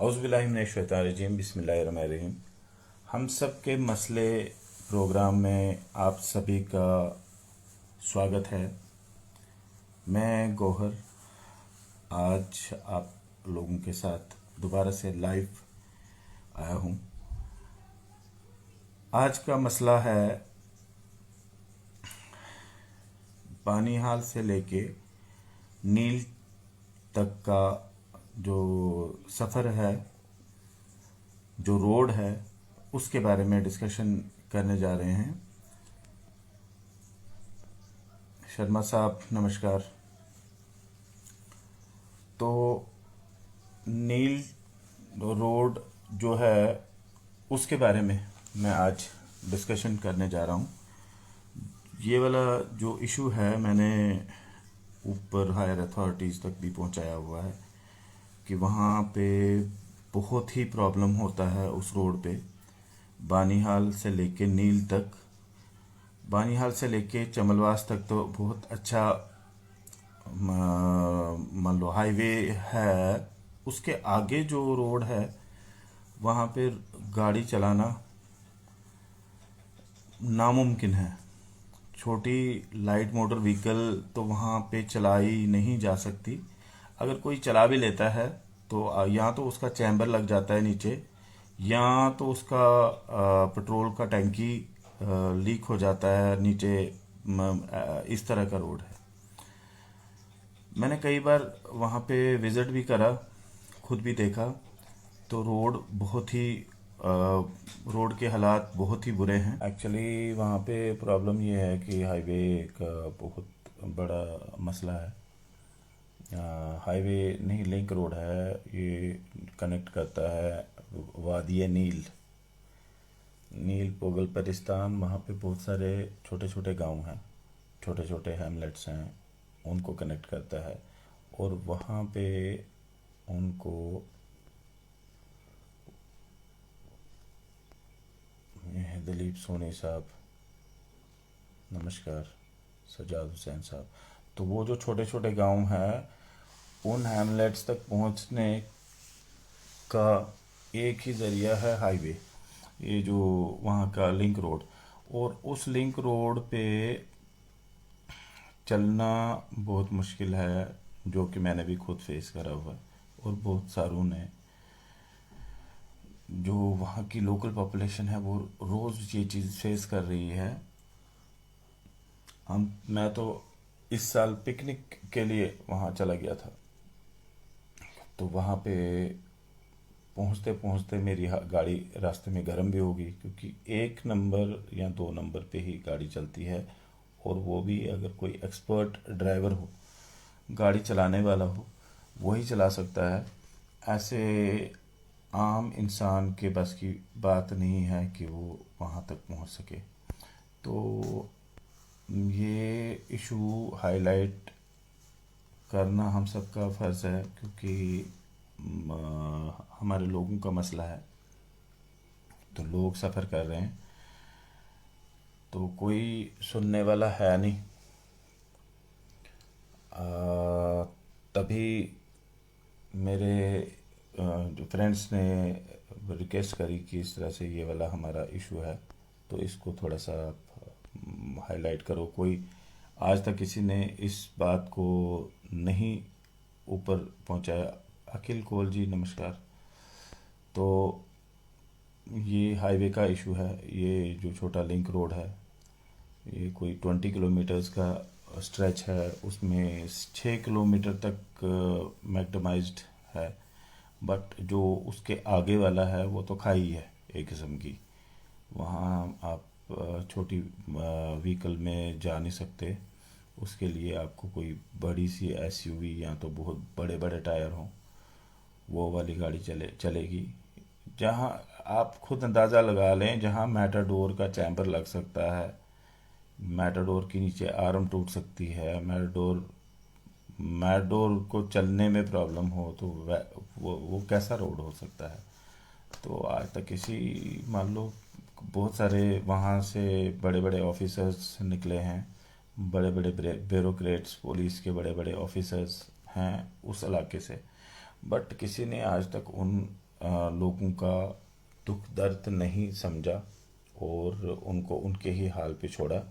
औज़ुबिल्लाहिमिनश्शैतानिर्रजीम बिस्मिल्लाहिर्रहमानिर्रहीम। हम सब के मसले प्रोग्राम में आप सभी का स्वागत है। मैं गौहर आज आप लोगों के साथ दोबारा से लाइव आया हूँ। आज का मसला है बानिहाल से लेके नील तक का जो सफ़र है, जो रोड है, उसके बारे में डिस्कशन करने जा रहे हैं। शर्मा साहब नमस्कार। तो नील रोड जो है उसके बारे में मैं आज डिस्कशन करने जा रहा हूँ। ये वाला जो इशू है मैंने ऊपर हायर अथॉरिटीज़ तक भी पहुँचाया हुआ है कि वहाँ पे बहुत ही प्रॉब्लम होता है उस रोड पे, बानिहाल से लेके नील तक। बानिहाल से लेके चमलवास तक तो बहुत अच्छा मान लो हाईवे है। उसके आगे जो रोड है वहाँ पे गाड़ी चलाना नामुमकिन है। छोटी लाइट मोटर व्हीकल तो वहाँ पे चलाई नहीं जा सकती। अगर कोई चला भी लेता है तो या तो उसका चैम्बर लग जाता है नीचे, या तो उसका पेट्रोल का टैंकी लीक हो जाता है नीचे। इस तरह का रोड है। मैंने कई बार वहाँ पे विज़िट भी करा, खुद भी देखा। तो रोड बहुत ही रोड के हालात बहुत ही बुरे हैं। एक्चुअली वहाँ पे प्रॉब्लम ये है कि हाईवे का बहुत बड़ा मसला है। हाईवे नहीं, लिंक रोड है। ये कनेक्ट करता है वादी नील, नील पोगल परिस्तान। वहाँ पे बहुत सारे छोटे छोटे गांव हैं, छोटे छोटे हैमलेट्स हैं, उनको कनेक्ट करता है। और वहाँ पे उनको ये है दिलीप सोनी साहब नमस्कार, सजाद हुसैन साहब। तो वो जो छोटे छोटे गांव हैं उन हैमलेट्स तक पहुंचने का एक ही ज़रिया है हाईवे, ये जो वहाँ का लिंक रोड। और उस लिंक रोड पे चलना बहुत मुश्किल है, जो कि मैंने भी खुद फेस करा हुआ है और बहुत सारों ने। जो वहाँ की लोकल पॉपुलेशन है वो रोज़ ये चीज़ फेस कर रही है। मैं तो इस साल पिकनिक के लिए वहाँ चला गया था। तो वहाँ पे पहुँचते पहुँचते मेरी गाड़ी रास्ते में गर्म भी होगी, क्योंकि 1 नंबर या 2 नंबर पे ही गाड़ी चलती है। और वो भी अगर कोई एक्सपर्ट ड्राइवर हो, गाड़ी चलाने वाला हो, वही चला सकता है। ऐसे आम इंसान के बस की बात नहीं है कि वो वहाँ तक पहुँच सके। तो ये इशू हाईलाइट करना हम सबका फ़र्ज़ है, क्योंकि हमारे लोगों का मसला है। तो लोग सफ़र कर रहे हैं तो कोई सुनने वाला है नहीं। तभी मेरे जो फ्रेंड्स ने रिक्वेस्ट करी कि इस तरह से ये वाला हमारा इशू है, तो इसको थोड़ा सा हाईलाइट करो। कोई आज तक किसी ने इस बात को नहीं ऊपर पहुंचाया। अखिल कोल जी नमस्कार। तो ये हाईवे का इशू है। ये जो छोटा लिंक रोड है, ये कोई 20 किलोमीटर्स का स्ट्रेच है। उसमें 6 किलोमीटर तक मैक्डमाइज्ड है। बट जो उसके आगे वाला है वो तो खाई है एक किस्म की। वहाँ आप छोटी व्हीकल में जा नहीं सकते। उसके लिए आपको कोई बड़ी सी एसयूवी या तो बहुत बड़े बड़े टायर हों, वो वाली गाड़ी चलेगी। जहाँ आप खुद अंदाज़ा लगा लें, जहाँ मैटाडोर का चैम्बर लग सकता है, मैटाडोर के नीचे आर्म टूट सकती है, मैटाडोर मैटाडोर को चलने में प्रॉब्लम हो, तो वो कैसा रोड हो सकता है। तो आज तक किसी मान लो बहुत सारे वहाँ से बड़े बड़े ऑफिसर्स निकले हैं, बड़े बड़े ब्यूरोक्रेट्स, पुलिस के बड़े बड़े ऑफिसर्स हैं उस इलाके से। बट किसी ने आज तक उन लोगों का दुख दर्द नहीं समझा और उनको उनके ही हाल पे छोड़ा,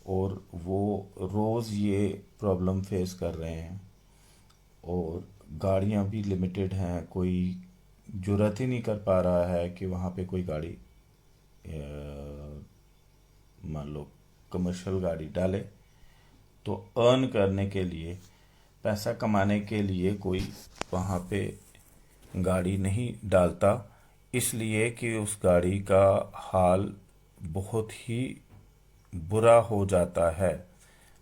और वो रोज़ ये प्रॉब्लम फेस कर रहे हैं। और गाड़ियाँ भी लिमिटेड हैं, कोई जुर्रत ही नहीं कर पा रहा है कि वहाँ पे कोई गाड़ी मान लो कमर्शियल गाड़ी डाले। तो अर्न करने के लिए, पैसा कमाने के लिए कोई वहाँ पे गाड़ी नहीं डालता, इसलिए कि उस गाड़ी का हाल बहुत ही बुरा हो जाता है।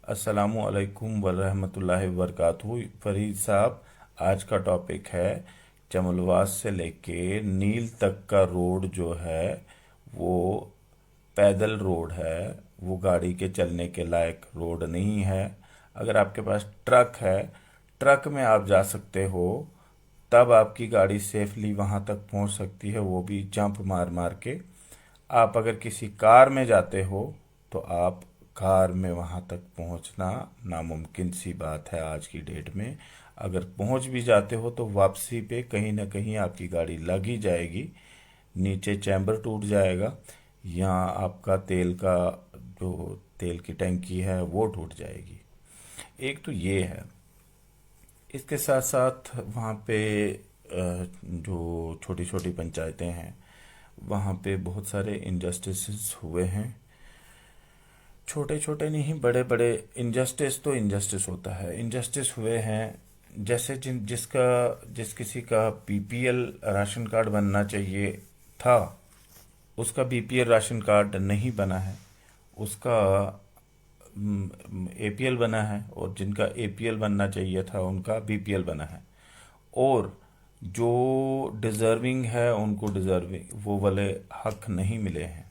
अस्सलामु अलैकुम वरहमतुल्लाहि वबरकातुहू। फरीद साहब, आज का टॉपिक है चमलवास से लेके नील तक का रोड जो है वो पैदल रोड है, वो गाड़ी के चलने के लायक रोड नहीं है। अगर आपके पास ट्रक है, ट्रक में आप जा सकते हो, तब आपकी गाड़ी सेफली वहाँ तक पहुँच सकती है, वो भी जंप मार मार के। आप अगर किसी कार में जाते हो तो आप कार में वहाँ तक पहुँचना नामुमकिन सी बात है आज की डेट में। अगर पहुँच भी जाते हो तो वापसी पे कहीं ना कहीं आपकी गाड़ी लग ही जाएगी, नीचे चैम्बर टूट जाएगा, या आपका तेल का जो तेल की टंकी है वो टूट जाएगी। एक तो ये है। इसके साथ साथ वहाँ पे जो छोटी छोटी पंचायतें हैं वहाँ पे बहुत सारे इनजस्टिस हुए हैं। छोटे छोटे नहीं, बड़े बड़े इनजस्टिस, तो इनजस्टिस होता है, इनजस्टिस हुए हैं। जैसे जिस किसी का बीपीएल राशन कार्ड बनना चाहिए था, उसका बीपीएल राशन कार्ड नहीं बना है, उसका एपीएल बना है, और जिनका एपीएल बनना चाहिए था उनका बीपीएल बना है। और जो डिज़र्विंग है उनको डिज़र्विंग वो वाले हक नहीं मिले हैं।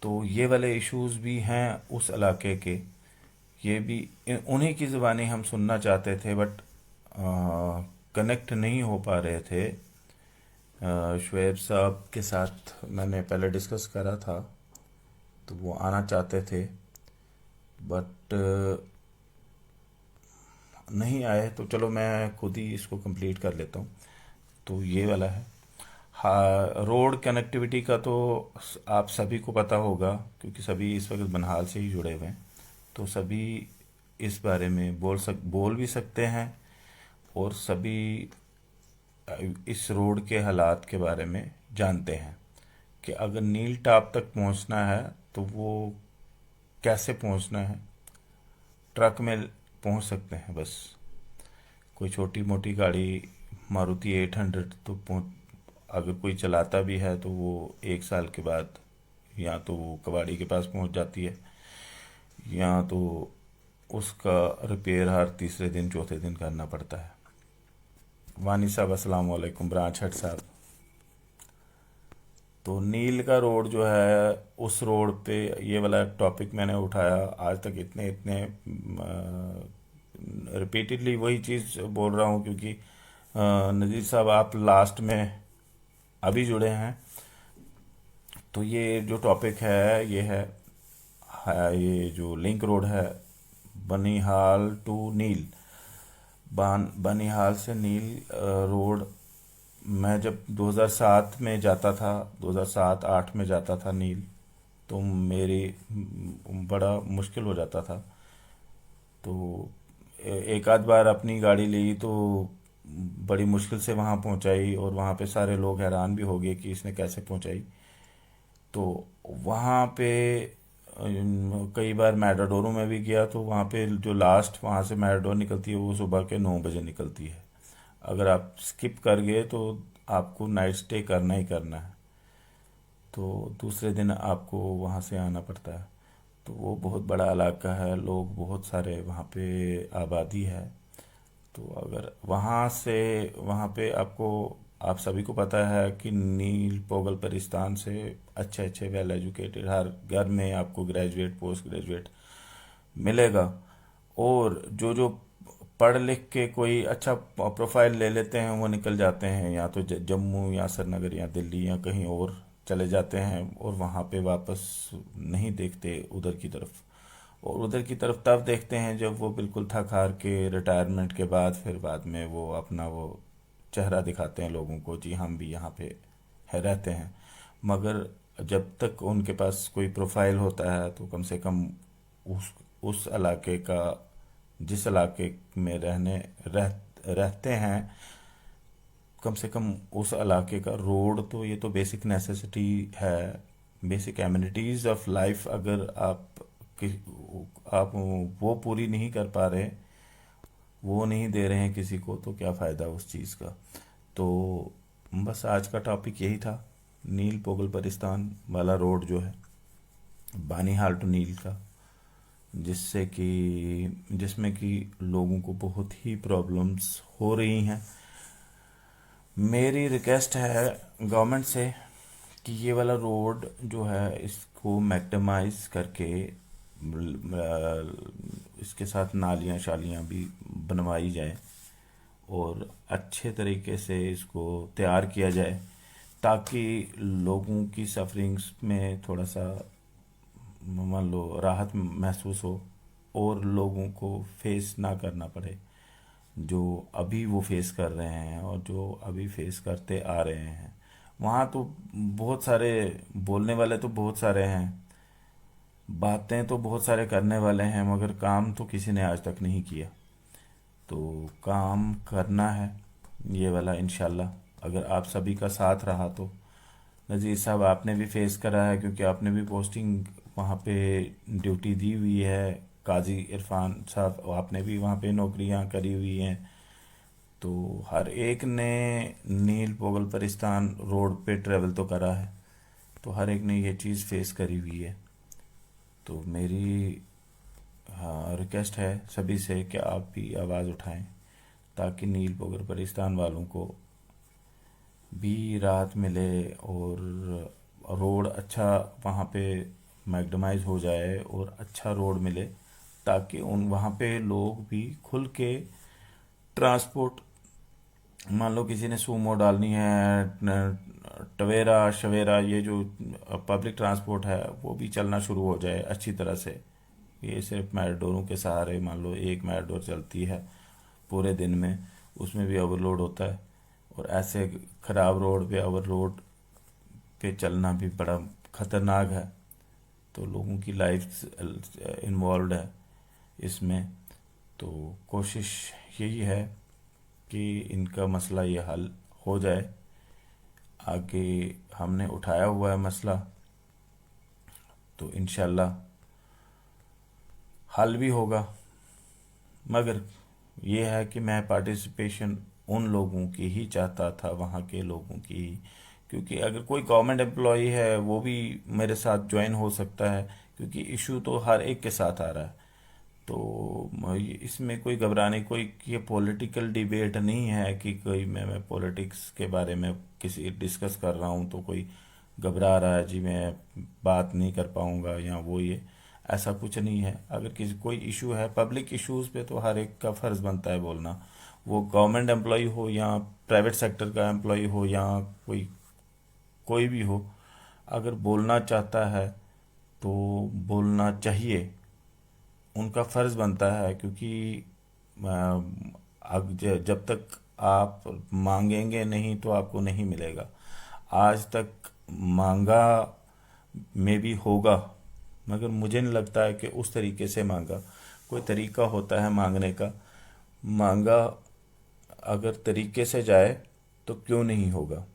तो ये वाले इश्यूज भी हैं उस इलाके के। ये भी उन्हीं की ज़ुबानी हम सुनना चाहते थे, बट कनेक्ट नहीं हो पा रहे थे। शुएब साहब के साथ मैंने पहले डिस्कस करा था, तो वो आना चाहते थे, बट नहीं आए। तो चलो मैं खुद ही इसको कंप्लीट कर लेता हूँ। तो ये वाला है। हाँ, रोड कनेक्टिविटी का तो आप सभी को पता होगा, क्योंकि सभी इस वक्त बनहाल से ही जुड़े हुए हैं। तो सभी इस बारे में बोल भी सकते हैं, और सभी इस रोड के हालात के बारे में जानते हैं कि अगर नील टाप तक पहुंचना है तो वो कैसे पहुंचना है। ट्रक में पहुंच सकते हैं बस, कोई छोटी मोटी गाड़ी मारुति 800 तो पहुंच, अगर कोई चलाता भी है तो वो 1 साल के बाद या तो वो कबाड़ी के पास पहुंच जाती है, या तो उसका रिपेयर हर तीसरे दिन चौथे दिन करना पड़ता है। वानी साहब अस्सलाम वालेकुम, ब्रांच हेड साहब। तो नील का रोड जो है, उस रोड पे ये वाला टॉपिक मैंने उठाया। आज तक इतने इतने रिपीटेडली वही चीज़ बोल रहा हूँ, क्योंकि नज़ीर साहब आप लास्ट में अभी जुड़े हैं। तो ये जो टॉपिक है ये है ये जो लिंक रोड है, बनिहाल टू नील, बनिहाल से नील रोड। मैं जब 2007 में जाता था, 2007-8 में जाता था नील, तो मेरी बड़ा मुश्किल हो जाता था। तो एक आध बार अपनी गाड़ी ली तो बड़ी मुश्किल से वहाँ पहुँचाई, और वहाँ पे सारे लोग हैरान भी हो गए कि इसने कैसे पहुँचाई। तो वहाँ पे कई बार मैटाडोरों में भी गया, तो वहाँ पे जो लास्ट वहाँ से मैटाडोर निकलती है वो सुबह के 9 बजे निकलती है। अगर आप स्किप कर गए तो आपको नाइट स्टे करना ही करना है, तो दूसरे दिन आपको वहाँ से आना पड़ता है। तो वो बहुत बड़ा इलाका है, लोग बहुत सारे वहाँ पे आबादी है। तो अगर वहाँ पे आपको, आप सभी को पता है कि नील पोगल परिस्तान से अच्छे अच्छे वेल एजुकेटेड हर घर में आपको ग्रेजुएट पोस्ट ग्रेजुएट मिलेगा। और जो जो पढ़ लिख के कोई अच्छा प्रोफाइल ले लेते हैं वो निकल जाते हैं, या तो जम्मू या श्रीनगर या दिल्ली या कहीं और चले जाते हैं, और वहाँ पे वापस नहीं देखते उधर की तरफ। और उधर की तरफ तब देखते हैं जब वो बिल्कुल थक हार के रिटायरमेंट के बाद, फिर बाद में वो अपना वो चेहरा दिखाते हैं लोगों को, जी हम भी यहाँ पे रहते हैं, मगर जब तक उनके पास कोई प्रोफाइल होता है तो कम से कम उस इलाके का, जिस इलाके में रहते हैं, कम से कम उस इलाके का रोड, तो ये तो बेसिक नेसेसिटी है, बेसिक एमिनिटीज़ ऑफ लाइफ, अगर आप वो पूरी नहीं कर पा रहे, वो नहीं दे रहे हैं किसी को, तो क्या फ़ायदा उस चीज़ का। तो बस आज का टॉपिक यही था, नील पोगल परिस्तान वाला रोड जो है, बानीहाल टू नील का, जिसमें कि लोगों को बहुत ही प्रॉब्लम्स हो रही हैं। मेरी रिक्वेस्ट है गवर्नमेंट से कि ये वाला रोड जो है इसको मैक्सिमाइज करके इसके साथ नालियाँ शालियाँ भी बनवाई जाए और अच्छे तरीके से इसको तैयार किया जाए, ताकि लोगों की सफरिंग्स में थोड़ा सा मान लो राहत महसूस हो और लोगों को फेस ना करना पड़े जो अभी वो फेस कर रहे हैं और जो अभी फेस करते आ रहे हैं। वहाँ तो बहुत सारे बोलने वाले तो बहुत सारे हैं, बातें तो बहुत सारे करने वाले हैं, मगर काम तो किसी ने आज तक नहीं किया। तो काम करना है ये वाला इंशाल्लाह, अगर आप सभी का साथ रहा तो। नज़ीर साहब आपने भी फेस करा है, क्योंकि आपने भी पोस्टिंग वहाँ पे ड्यूटी दी हुई है, काजी इरफान साहब आपने भी वहाँ पे नौकरियाँ करी हुई हैं। तो हर एक ने नील पोगल परिस्तान रोड पे ट्रेवल तो करा है, तो हर एक ने ये चीज़ फेस करी हुई है। तो मेरी रिक्वेस्ट है सभी से कि आप भी आवाज़ उठाएं, ताकि नील पोगल परिस्तान वालों को भी राहत मिले और रोड अच्छा वहाँ पे मैग्डमाइज हो जाए और अच्छा रोड मिले, ताकि उन वहाँ पे लोग भी खुल के ट्रांसपोर्ट, मान लो किसी ने सूमो डालनी है, टवेरा शवेरा, ये जो पब्लिक ट्रांसपोर्ट है वो भी चलना शुरू हो जाए अच्छी तरह से। ये सिर्फ मैटाडोरों के सहारे, मान लो एक मैटाडोर चलती है पूरे दिन में, उसमें भी ओवरलोड होता है, और ऐसे ख़राब रोड पे ओवरलोड पे चलना भी बड़ा ख़तरनाक है। तो लोगों की लाइफ इन्वॉल्व है इसमें। तो कोशिश यही है कि इनका मसला ये हल हो जाए। आगे हमने उठाया हुआ है मसला, तो इंशाल्लाह हल भी होगा, मगर ये है कि मैं पार्टिसिपेशन उन लोगों की ही चाहता था, वहाँ के लोगों की ही, क्योंकि अगर कोई गवर्नमेंट एम्प्लॉई है वो भी मेरे साथ ज्वाइन हो सकता है, क्योंकि इशू तो हर एक के साथ आ रहा है। तो इसमें कोई घबराने, कोई ये पॉलिटिकल डिबेट नहीं है कि कोई मैं पॉलिटिक्स के बारे में किसी डिस्कस कर रहा हूँ तो कोई घबरा रहा है जी मैं बात नहीं कर पाऊँगा या वो ये, ऐसा कुछ नहीं है। अगर किसी कोई इशू है, पब्लिक इश्यूज पे तो हर एक का फ़र्ज़ बनता है बोलना, वो गवर्नमेंट एम्प्लॉय हो या प्राइवेट सेक्टर का एम्प्लॉय हो या कोई कोई भी हो, अगर बोलना चाहता है तो बोलना चाहिए, उनका फ़र्ज़ बनता है। क्योंकि जब तक आप मांगेंगे नहीं तो आपको नहीं मिलेगा। आज तक मांगा में भी होगा, मगर मुझे नहीं लगता है कि उस तरीके से मांगा। कोई तरीका होता है मांगने का, मांगा अगर तरीके से जाए तो क्यों नहीं होगा।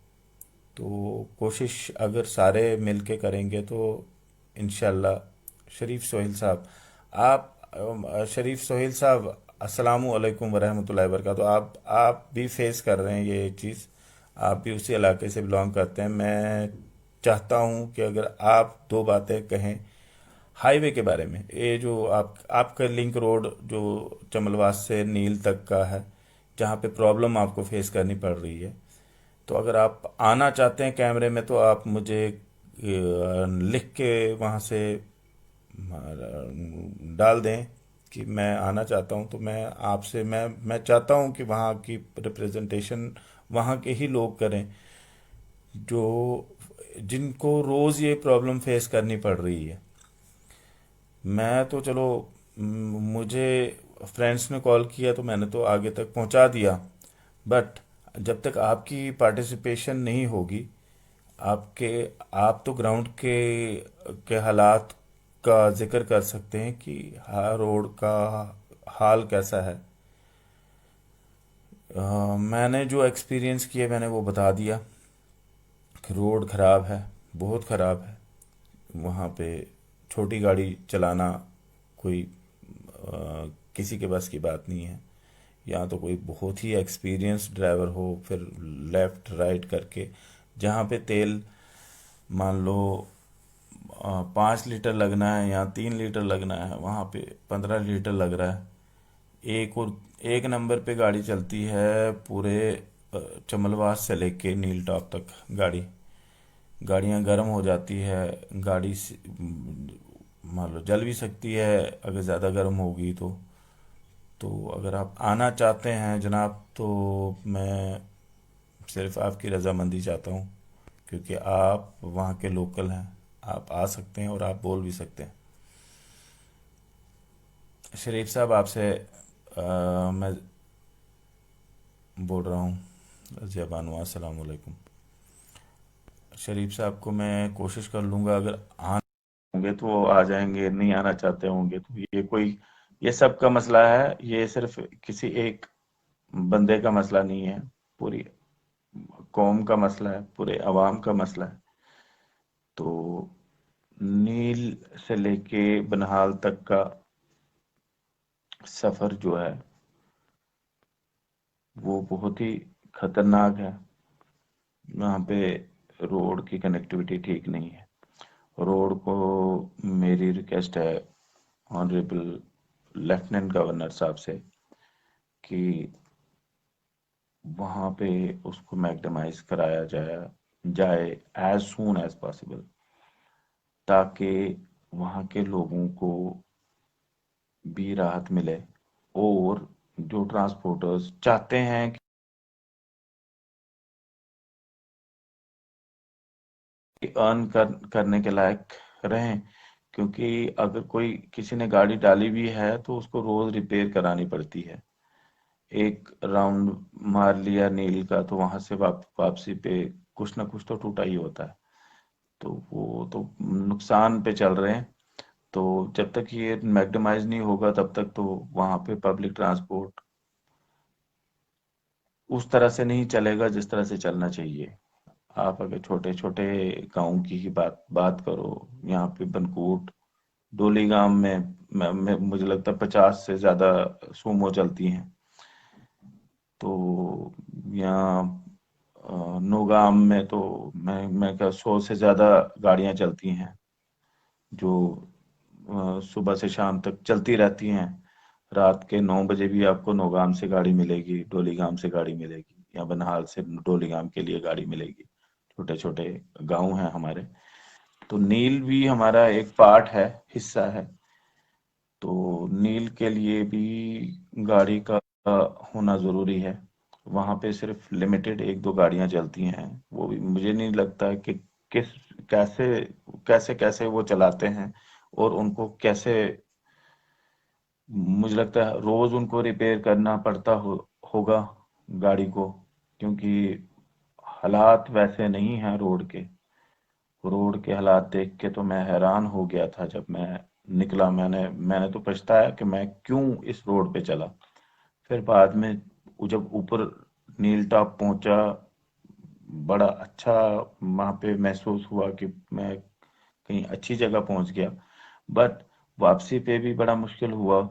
तो कोशिश अगर सारे मिल के करेंगे तो इंशाल्लाह। शरीफ सोहेल साहब, आप शरीफ सोहेल साहब, अस्सलामु अलैकुम वरहमतुल्लाहि वबरकातुहू। आप भी फेस कर रहे हैं ये चीज़, आप भी उसी इलाके से बिलोंग करते हैं। मैं चाहता हूँ कि अगर आप दो बातें कहें हाईवे के बारे में, ये जो आपका लिंक रोड जो चमलवास से नील तक का है, जहाँ पे प्रॉब्लम आपको फेस करनी पड़ रही है, तो अगर आप आना चाहते हैं कैमरे में तो आप मुझे लिख के वहाँ से डाल दें कि मैं आना चाहता हूँ। तो मैं आपसे मैं चाहता हूँ कि वहाँ की रिप्रेजेंटेशन वहाँ के ही लोग करें, जो जिनको रोज़ ये प्रॉब्लम फेस करनी पड़ रही है। मैं तो चलो मुझे फ्रेंड्स ने कॉल किया तो मैंने तो आगे तक पहुंचा दिया, बट जब तक आपकी पार्टिसिपेशन नहीं होगी, आपके आप तो ग्राउंड के हालात का जिक्र कर सकते हैं कि हर रोड का हाल कैसा है। मैंने जो एक्सपीरियंस किया मैंने वो बता दिया कि रोड ख़राब है, बहुत ख़राब है। वहाँ पे छोटी गाड़ी चलाना कोई किसी के बस की बात नहीं है। या तो कोई बहुत ही एक्सपीरियंस ड्राइवर हो, फिर लेफ़्ट राइट करके जहाँ पे तेल मान लो 5 लीटर लगना है या 3 लीटर लगना है, वहाँ पे 15 लीटर लग रहा है। एक नंबर पे गाड़ी चलती है पूरे चमलवास से लेके नील टॉप तक। गाड़ियाँ गर्म हो जाती है। मान लो जल भी सकती है अगर ज़्यादा गर्म होगी तो अगर आप आना चाहते हैं जनाब, तो मैं सिर्फ आपकी रजामंदी चाहता हूँ, क्योंकि आप वहाँ के लोकल हैं। आप आ सकते हैं और आप बोल भी सकते हैं। शरीफ साहब, आपसे मैं बोल रहा हूँ। रजिया बानो, अस्सलाम वालेकुम। शरीफ साहब को मैं कोशिश कर लूँगा, अगर होंगे तो वो आ जाएंगे, नहीं आना चाहते होंगे तो ये सब का मसला है। ये सिर्फ किसी एक बंदे का मसला नहीं है, पूरी कौम का मसला है, पूरे अवाम का मसला है। तो नील से लेके बनहाल तक का सफर जो है वो बहुत ही खतरनाक है। वहाँ पे रोड की कनेक्टिविटी ठीक नहीं है। रोड को मेरी रिक्वेस्ट है ऑनरेबल लेफ्टिनेंट गवर्नर साहब से कि वहाँ पे उसको मैग्डमाइज कराया जाए एज सून एज पॉसिबल, ताकि वहाँ के लोगों को भी राहत मिले। और जो ट्रांसपोर्टर्स चाहते हैं कि करने के लायक रहें, क्योंकि अगर कोई किसी ने गाड़ी डाली भी है तो उसको रोज रिपेयर करानी पड़ती है। एक राउंड मार लिया नील का तो वहां से वापसी पे कुछ ना कुछ तो टूटा ही होता है। तो वो तो नुकसान पे चल रहे हैं। तो जब तक ये मैग्डमाइज नहीं होगा तब तक तो वहां पे पब्लिक ट्रांसपोर्ट उस तरह से नहीं चलेगा जिस तरह से चलना चाहिए। आप अगर छोटे छोटे गांव की ही बात करो, यहाँ पे बनकोट डोली गांव में मुझे लगता है 50 से ज्यादा सूमो चलती हैं। तो यहाँ नौगाम में तो मैं क्या 100 से ज्यादा गाड़ियां चलती हैं, जो सुबह से शाम तक चलती रहती हैं। रात के 9 बजे भी आपको नौगाम से गाड़ी मिलेगी, डोलीगाम से गाड़ी मिलेगी, या बनहाल से डोलीगाम के लिए गाड़ी मिलेगी। छोटे छोटे गांव हैं हमारे। तो नील भी हमारा एक पार्ट है, हिस्सा है। तो नील के लिए भी गाड़ी का होना जरूरी है। वहां पे सिर्फ लिमिटेड एक दो गाड़ियां चलती हैं, वो भी मुझे नहीं लगता है कि किस कैसे कैसे कैसे वो चलाते हैं, और उनको कैसे, मुझे लगता है रोज उनको रिपेयर करना पड़ता होगा गाड़ी को, क्योंकि हालात वैसे नहीं हैं रोड के। रोड के हालात देख के तो मैं हैरान हो गया था जब मैं निकला। मैंने तो पछताया कि मैं क्यों इस रोड पे चला। फिर बाद में जब ऊपर नील टॉप पहुंचा, बड़ा अच्छा वहां पे महसूस हुआ कि मैं कहीं अच्छी जगह पहुंच गया। बट वापसी पे भी बड़ा मुश्किल हुआ।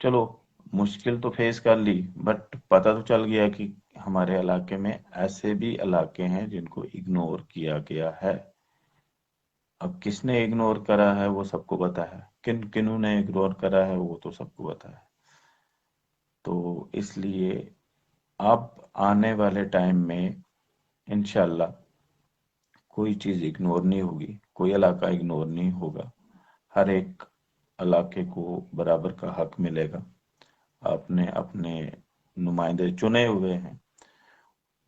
चलो, मुश्किल तो फेस कर ली, बट पता तो चल गया कि हमारे इलाके में ऐसे भी इलाके हैं जिनको इग्नोर किया गया है। अब किसने इग्नोर करा है वो सबको पता है, किन किन्हों ने इग्नोर करा है वो तो सबको पता है। तो इसलिए अब आने वाले टाइम में इंशाल्लाह कोई चीज इग्नोर नहीं होगी, कोई इलाका इग्नोर नहीं होगा। हर एक इलाके को बराबर का हक मिलेगा। आपने अपने नुमाइंदे चुने हुए हैं,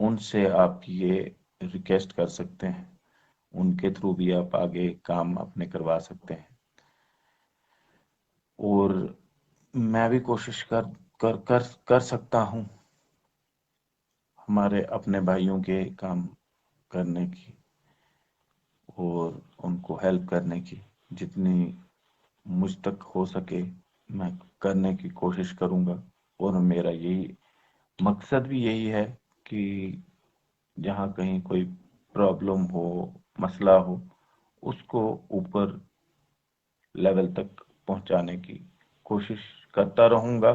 उनसे आप ये रिक्वेस्ट कर सकते हैं। उनके थ्रू भी आप आगे काम अपने करवा सकते हैं। और मैं भी कोशिश कर कर कर कर सकता हूँ। हमारे अपने भाइयों के काम करने की और उनको हेल्प करने की जितनी मुझ तक हो सके मैं करने की कोशिश करूँगा। और मेरा यही मकसद भी यही है कि जहाँ कहीं कोई प्रॉब्लम हो, मसला हो, उसको ऊपर लेवल तक पहुंचाने की कोशिश करता रहूंगा।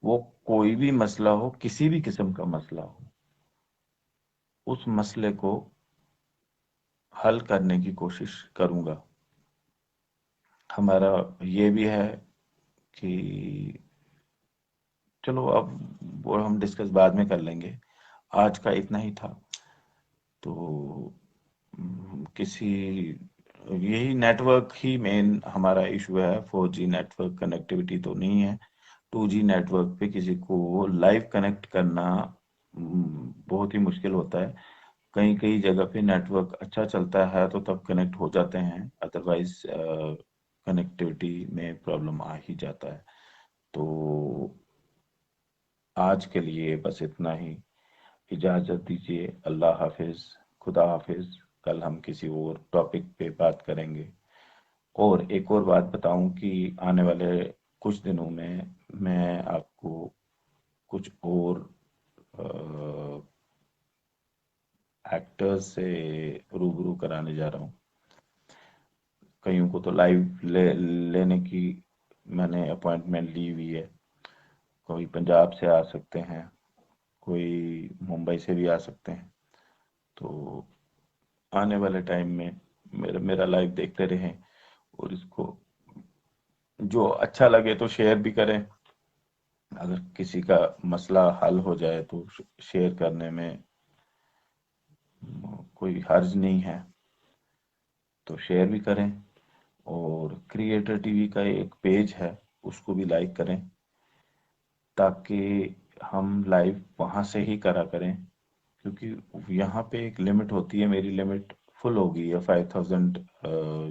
वो कोई भी मसला हो, किसी भी किस्म का मसला हो, उस मसले को हल करने की कोशिश करूंगा। हमारा ये भी है कि चलो अब वो हम डिस्कस बाद में कर लेंगे। आज का इतना ही था। तो किसी यही नेटवर्क ही मेन हमारा इशू है। 4G नेटवर्क कनेक्टिविटी तो नहीं है। 2G नेटवर्क पे किसी को लाइव कनेक्ट करना बहुत ही मुश्किल होता है। कई कई जगह पे नेटवर्क अच्छा चलता है तो तब कनेक्ट हो जाते हैं, अदरवाइज कनेक्टिविटी में प्रॉब्लम आ ही जाता है। तो आज के लिए बस इतना ही। इजाज़त दीजिए। अल्लाह हाफिज़। खुदा हाफिज़। कल हम किसी और टॉपिक पे बात करेंगे। और एक और बात बताऊं कि आने वाले कुछ दिनों में मैं आपको कुछ और एक्टर्स से रूबरू कराने जा रहा हूँ। कईयों को तो लाइव लेने की मैंने अपॉइंटमेंट ली हुई है। कोई पंजाब से आ सकते हैं, कोई मुंबई से भी आ सकते हैं। तो आने वाले टाइम में मेरा मेरा लाइव देखते रहें और इसको जो अच्छा लगे तो शेयर भी करें। अगर किसी का मसला हल हो जाए तो शेयर करने में कोई हर्ज नहीं है, तो शेयर भी करें। और क्रिएटर टीवी का एक पेज है, उसको भी लाइक करें ताकि हम लाइव वहां से ही करा करें। क्योंकि यहाँ पे एक लिमिट होती है, मेरी लिमिट फुल हो गई है। 5000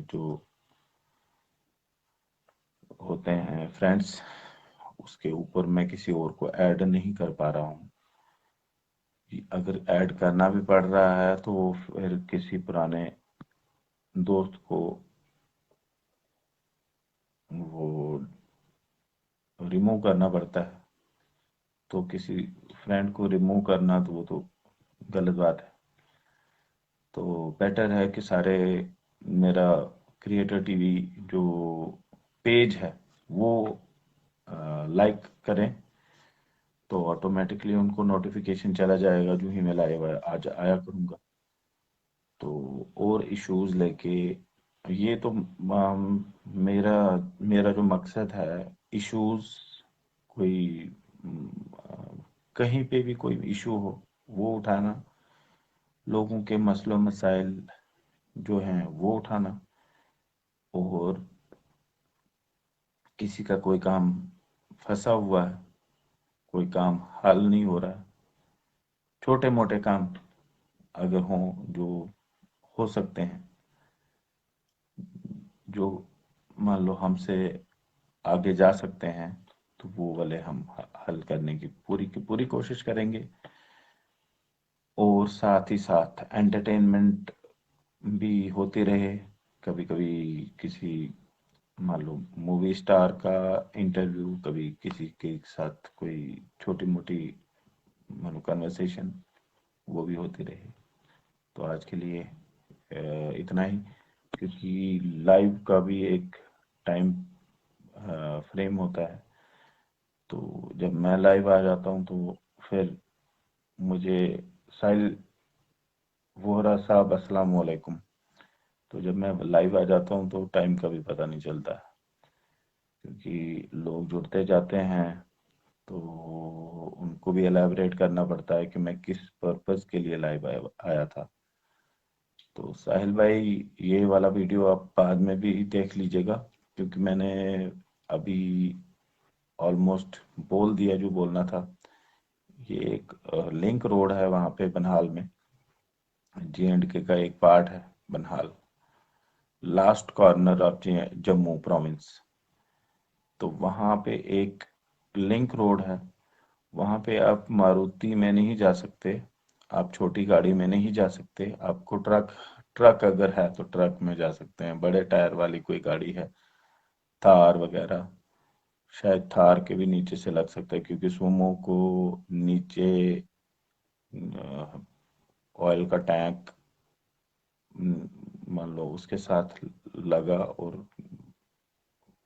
जो होते हैं फ्रेंड्स, उसके ऊपर मैं किसी और को ऐड नहीं कर पा रहा हूँ। अगर ऐड करना भी पड़ रहा है तो फिर किसी पुराने दोस्त को वो रिमूव करना पड़ता है। तो किसी फ्रेंड को रिमूव करना तो वो तो गलत बात है। तो बेटर है कि सारे मेरा क्रिएटर टीवी जो पेज है वो लाइक करें, तो ऑटोमेटिकली उनको नोटिफिकेशन चला जाएगा जो ही मैं लाइव आज आया करूँगा। तो और इश्यूज लेके ये तो मेरा मेरा जो मकसद है, इश्यूज कोई कहीं पे भी कोई इशू हो वो उठाना, लोगों के मसलों मसाइल जो हैं वो उठाना। और किसी का कोई काम फंसा हुआ है, कोई काम हल नहीं हो रहा है, छोटे मोटे काम अगर हों जो हो सकते हैं, जो मान लो हमसे आगे जा सकते हैं, तो वो वाले हम हल करने की पूरी कोशिश करेंगे। और साथ ही साथ एंटरटेनमेंट भी होती रहे। कभी कभी किसी मान लो मूवी स्टार का इंटरव्यू, कभी किसी के साथ कोई छोटी मोटी मान लो कन्वर्सेशन, वो भी होती रहे। तो आज के लिए इतना ही। क्योंकि लाइव का भी एक टाइम फ्रेम होता है। तो जब मैं लाइव आ जाता हूँ तो फिर मुझे साहिल वोहरा साहब अस्सलाम वालेकुम। तो जब मैं लाइव आ जाता हूँ तो टाइम का भी पता नहीं चलता है, क्योंकि लोग जुड़ते जाते हैं। तो उनको भी एलैबोरेट करना पड़ता है कि मैं किस पर्पस के लिए लाइव आया था। तो साहिल भाई, ये वाला वीडियो आप बाद में भी देख लीजिएगा, क्योंकि मैंने अभी ऑलमोस्ट बोल दिया जो बोलना था। ये एक लिंक रोड है वहाँ पे बनहाल में, J&K का एक पार्ट है Banihal, last corner of Jammu province. तो वहाँ पे एक लिंक रोड है, वहां पे आप मारुति में नहीं जा सकते, आप छोटी गाड़ी में नहीं जा सकते, आपको ट्रक ट्रक अगर है तो ट्रक में जा सकते हैं, बड़े टायर वाली कोई गाड़ी है, थार वगैरह, शायद थार के भी नीचे से लग सकता है, क्योंकि सुमो को नीचे ऑयल का टैंक मान लो उसके साथ लगा और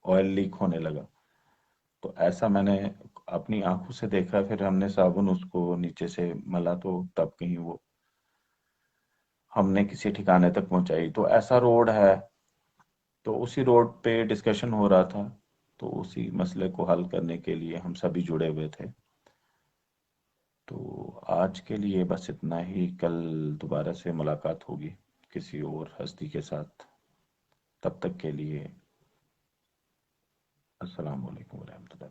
ऑयल लीक होने लगा। तो ऐसा मैंने अपनी आंखों से देखा, फिर हमने साबुन उसको नीचे से मला तो तब कहीं वो हमने किसी ठिकाने तक पहुंचाई। तो ऐसा रोड है, तो उसी रोड पे डिस्कशन हो रहा था, तो उसी मसले को हल करने के लिए हम सभी जुड़े हुए थे। तो आज के लिए बस इतना ही, कल दोबारा से मुलाकात होगी किसी और हस्ती के साथ। तब तक के लिए अस्सलाम वालेकुम रहमतुल्लाह।